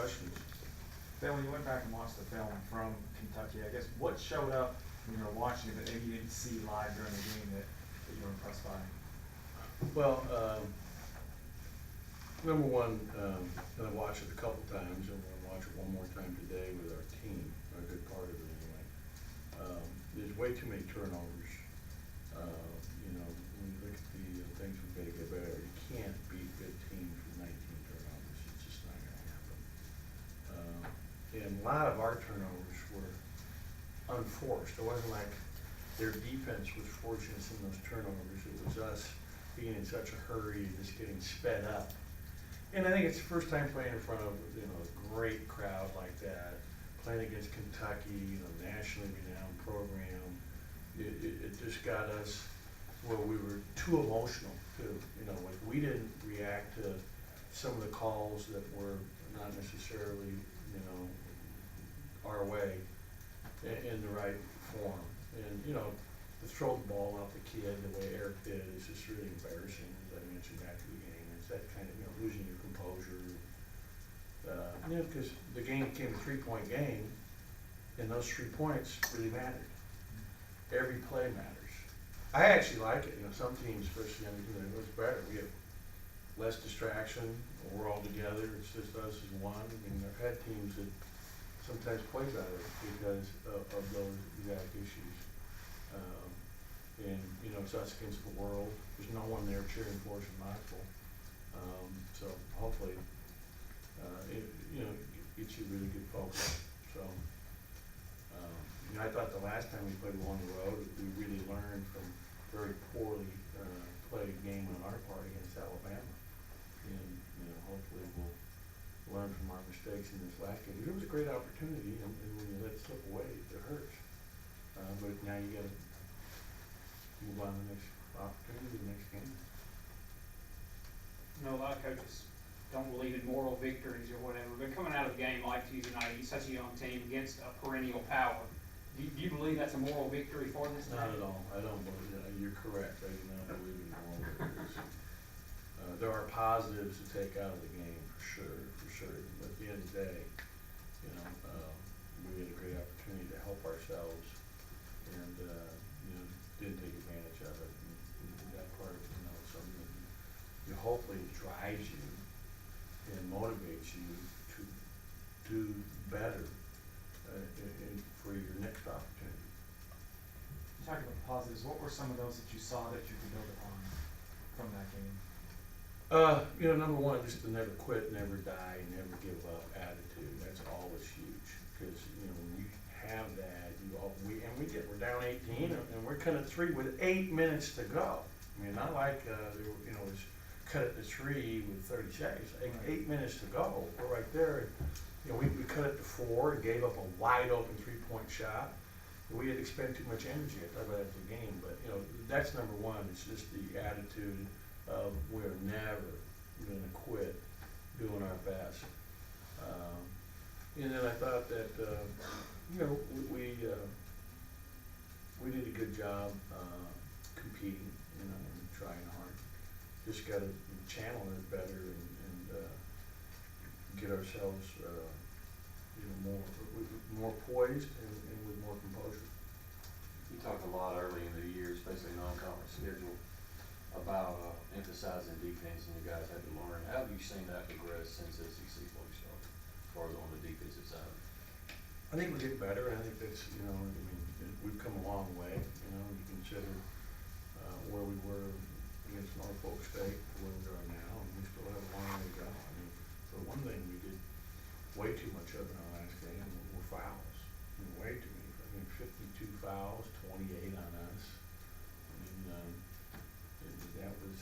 questions. Phil, when you went back and watched the film from Kentucky, I guess what showed up when you were watching it that maybe you didn't see live during the game that you were impressed by? Well, number one, and I watched it a couple times, and we're gonna watch it one more time today with our team, a good part of it anyway. There's way too many turnovers. When you look at the things we've got to get better, you can't beat good teams with 19 turnovers. It's just not gonna happen. And a lot of our turnovers were unforced. It wasn't like their defense was forcing us in those turnovers. It was us being in such a hurry and just getting sped up. And I think it's the first time playing in front of a great crowd like that, playing against Kentucky, nationally renowned program. It just got us where we were too emotional too. Like we didn't react to some of the calls that were not necessarily our way in the right form. And to throw the ball off the kid the way Eric did is just really embarrassing, as I mentioned after the game. It's that kind of losing your composure. Because the game became a 3-point game, and those 3 points really mattered. Every play matters. I actually like it. Some teams, especially it was better. We have less distraction. We're all together. It's just us as one. I've had teams that sometimes play better because of those exact issues. It's us against the world. There's no one there cheering for us in Knoxville. So hopefully, it gets you really good focus. So, I thought the last time we played on the road, we really learned from very poorly played game on our part against Alabama. And hopefully we'll learn from our mistakes in this last game. It was a great opportunity, and when you let it slip away, it hurts. But now you got to move on to the next opportunity, the next game. A lot of coaches don't believe in moral victories or whatever, but coming out of the game like Tuesday night, he's such a young team against a perennial power. Do you believe that's a moral victory for this team? Not at all. I don't believe that. You're correct. I do not believe in moral victories. There are positives to take out of the game for sure. But at the end of the day, we had a great opportunity to help ourselves, and didn't take advantage of it. And that part, something that hopefully drives you and motivates you to do better for your next opportunity. You talked about the positives. What were some of those that you saw that you could build upon from that game? Number one, just the never quit, never die, never give up attitude. That's always huge because when you have that, we're down 18 and we're cutting 3 with 8 minutes to go. Not like it was cut it to 3 with 30 seconds. 8 minutes to go. We're right there. We cut it to 4 and gave up a wide open 3-point shot. We didn't expend too much energy after the game, but that's number one. It's just the attitude of we're never going to quit doing our best. And then I thought that we did a good job competing, and trying hard. Just got to channel it better and get ourselves more poised and with more composure. You talked a lot early in the year, especially non-conference schedule, about emphasizing defense, and you guys had to learn. How have you seen that progress since SEC play started, as far as on the defensive side? I think we're getting better. I think that's we've come a long way. You consider where we were against Norfolk State to where we are now, and we still have a long way to go. For one thing, we did way too much of in our last game were fouls. Way too many. 52 fouls, 28 on us. That was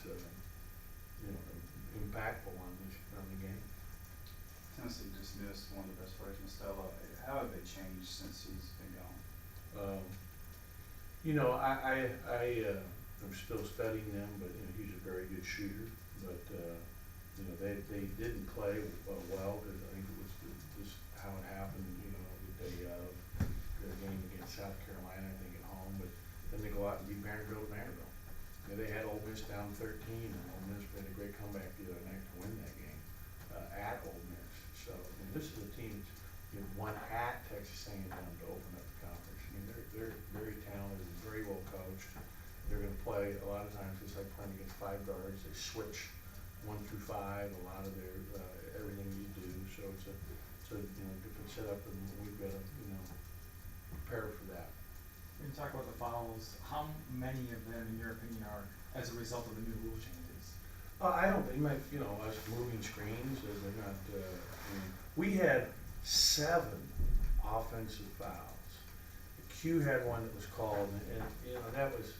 impactful on the game. Tennessee just missed one of the best players, Stella. How have they changed since he's been gone? I'm still studying them, but he's a very good shooter. But they didn't play well because I think it was just how it happened. The day of their game against South Carolina, I think at home. But then they go out and beat Vanderbilt. They had Ole Miss down 13, and Ole Miss made a great comeback the other night to win that game at Ole Miss. So this is a team that's, won at Texas A&M to open up the conference. I mean, they're very talented, and very well coached. They're gonna play, a lot of times, it's like playing against 5 guards. They switch 1 through 5, a lot of their, everything you do. So it's a different setup, and we've got to, prepare for that. When you talk about the fouls, how many of them, in your opinion, are as a result of the new rule changes? I don't think, us moving screens, they're not, we had 7 offensive fouls. Q had one that was called, and that was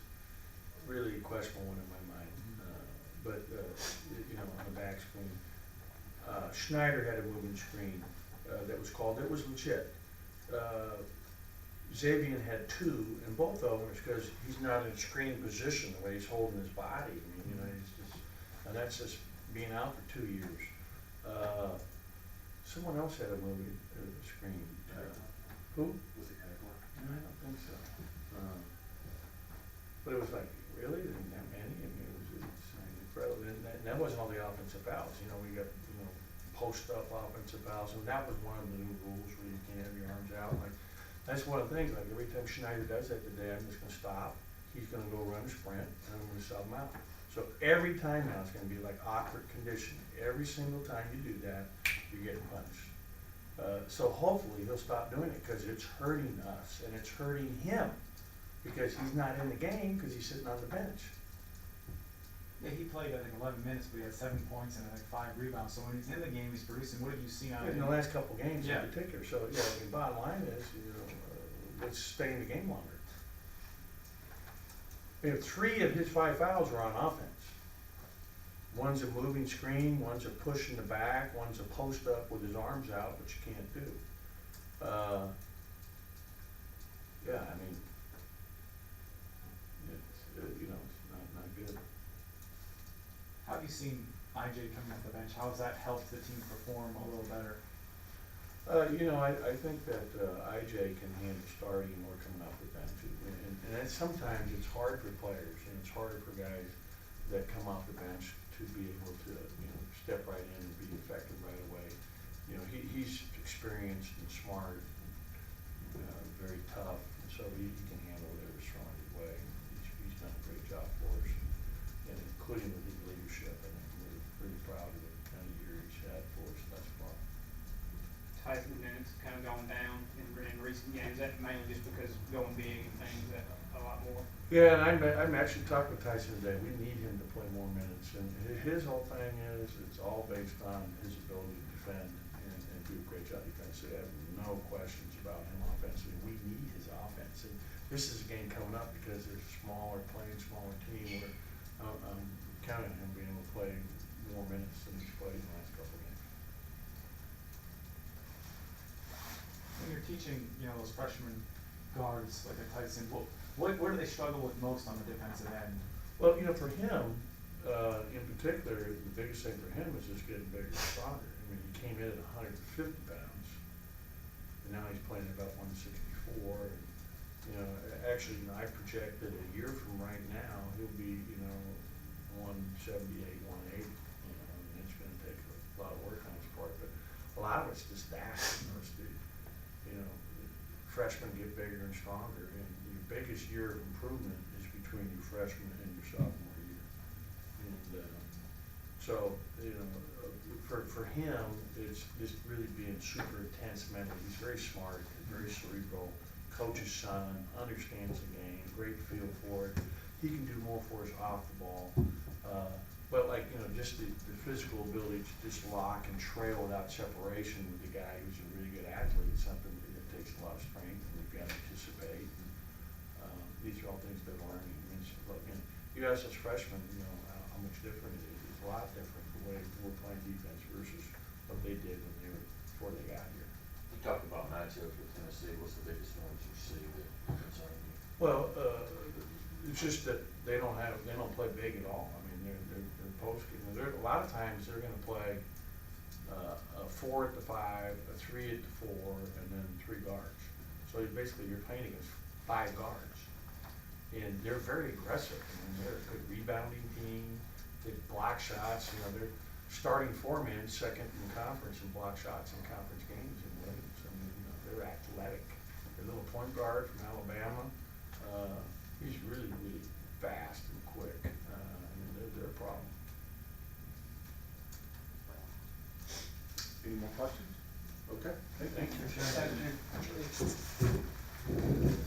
really a questionable one in my mind. But on the back screen. Schneider had a moving screen, that was called, it was legit. Xavier had 2, and both of them is because he's not in screen position, the way he's holding his body. I mean, he's just, and that's just being out for 2 years. Someone else had a moving screen. Who? Was it Eckler? No, I don't think so. But it was like, really? Didn't that many? I mean, it's incredible. And that wasn't all the offensive fouls. We got, post-up offensive fouls, and that was one of the new rules where you can't have your arms out. Like, that's one of the things, like every time Schneider does that today, I'm just gonna stop. He's gonna go run a sprint, and I'm gonna sub him out. So every time now, it's gonna be like awkward conditioning. Every single time you do that, you're getting punished. So hopefully he'll stop doing it, because it's hurting us, and it's hurting him, because he's not in the game, because he's sitting on the bench. Yeah, he played, I think, 11 minutes, but he had 7 points and I think 5 rebounds. So when he's in the game, he's producing. What have you seen out of In him? the last couple games Yeah. in particular. So, the bottom line is, let's stay in the game longer. 3 of his 5 fouls were on offense. One's a moving screen, one's a push in the back, one's a post up with his arms out, which you can't do. It's not good. How have you seen IJ coming off the bench? How has that helped the team perform a little better? I think that IJ can handle starting or coming off the bench. And sometimes it's hard for players, and it's harder for guys that come off the bench to be able to, step right in and be effective right away. He's experienced and smart, very tough, and so he can handle whatever's thrown his way. He's done a great job for us, and including with his leadership. I think we're pretty proud of the kind of year he's had for us thus far. Tyson minutes kind of gone down in recent games, that mainly just because going big and things that a lot more. Yeah, and I'm actually talking with Tyson today. We need him to play more minutes, and his whole thing is, it's all based on his ability to defend and do a great job defensively. I have no questions about him offensively. We need his offense, and this is a game coming up because they're playing smaller team, where I'm counting on him being able to play more minutes than he's played in the last couple of games. When you're teaching, those freshman guards like a Tyson, what do they struggle with most on the defensive end? Well, for him, in particular, the biggest thing for him is just getting bigger and stronger. I mean, he came in at 150 pounds, and now he's playing at about 164. And, actually, I project that a year from right now, he'll be, 178, 180. And it's going to take a lot of work on his part, but a lot of it's just that. Freshmen get bigger and stronger, and your biggest year of improvement is between your freshman and your sophomore year. And so, for him, it's just really being super intense mentally. He's very smart, very cerebral, coach's son, understands the game, great feel for it. He can do more for us off the ball. But just the physical ability to just lock and trail without separation with the guy who's a really good athlete is something that takes a lot of strength, and we've got to anticipate. These are all things they're learning. You ask us freshmen, how much different it is. It's a lot different the way we're playing defense versus what they did before they got here. You talked about matchups with Tennessee. What's the biggest ones you see that concern you? Well, it's just that they don't play big at all. I mean, they're post. A lot of times they're going to play a 4 at the 5, a 3 at the 4, and then 3 guards. So you're playing against 5 guards, and they're very aggressive. I mean, they're a good rebounding team. They block shots. starting four-man, second in conference in block shots in conference games in Williams. I mean, they're athletic. Their little point guard from Alabama, he's really, really fast and quick. They're a problem. Any more questions? Okay, thank you. Thank you. Thank you.